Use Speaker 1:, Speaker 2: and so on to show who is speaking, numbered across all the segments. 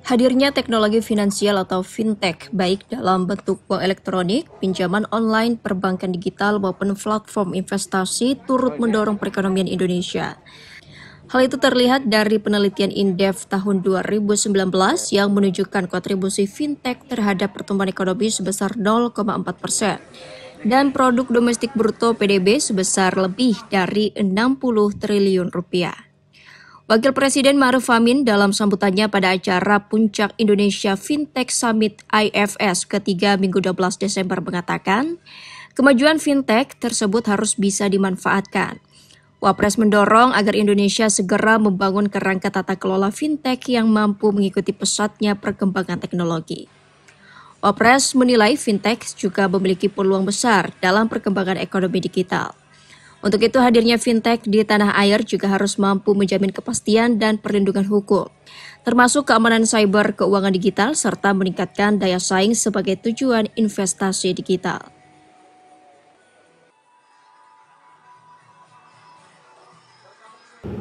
Speaker 1: Hadirnya teknologi finansial atau fintech, baik dalam bentuk uang elektronik, pinjaman online, perbankan digital, maupun platform investasi, turut mendorong perekonomian Indonesia. Hal itu terlihat dari penelitian Indef tahun 2019 yang menunjukkan kontribusi fintech terhadap pertumbuhan ekonomi sebesar 0,4% dan produk domestik bruto PDB sebesar lebih dari 60 triliun rupiah. Wakil Presiden Ma'ruf Amin dalam sambutannya pada acara Puncak Indonesia Fintech Summit IFS ketiga Minggu 12 Desember mengatakan, kemajuan fintech tersebut harus bisa dimanfaatkan. Wapres mendorong agar Indonesia segera membangun kerangka tata kelola fintech yang mampu mengikuti pesatnya perkembangan teknologi. Wapres menilai fintech juga memiliki peluang besar dalam perkembangan ekonomi digital. Untuk itu hadirnya fintech di tanah air juga harus mampu menjamin kepastian dan perlindungan hukum, termasuk keamanan cyber, keuangan digital, serta meningkatkan daya saing sebagai tujuan investasi digital.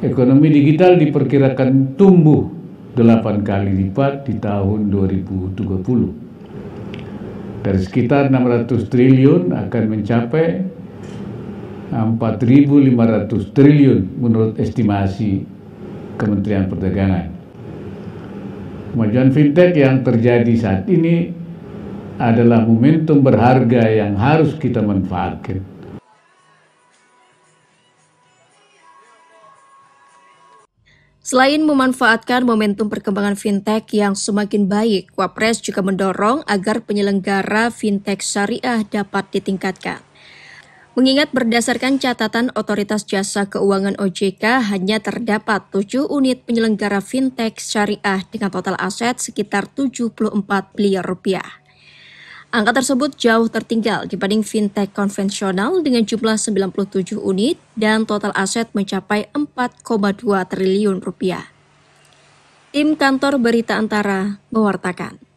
Speaker 2: Ekonomi digital diperkirakan tumbuh 8 kali lipat di tahun 2030. Dari sekitar 600 triliun akan mencapai 4.500 triliun menurut estimasi Kementerian Perdagangan. Kemajuan fintech yang terjadi saat ini adalah momentum berharga yang harus kita manfaatkan.
Speaker 1: Selain memanfaatkan momentum perkembangan fintech yang semakin baik, Wapres juga mendorong agar penyelenggara fintech syariah dapat ditingkatkan. Mengingat berdasarkan catatan Otoritas Jasa Keuangan OJK, hanya terdapat 7 unit penyelenggara fintech syariah dengan total aset sekitar 74 miliar rupiah. Angka tersebut jauh tertinggal dibanding fintech konvensional dengan jumlah 97 unit dan total aset mencapai 4,2 triliun rupiah. Tim Kantor Berita Antara mewartakan.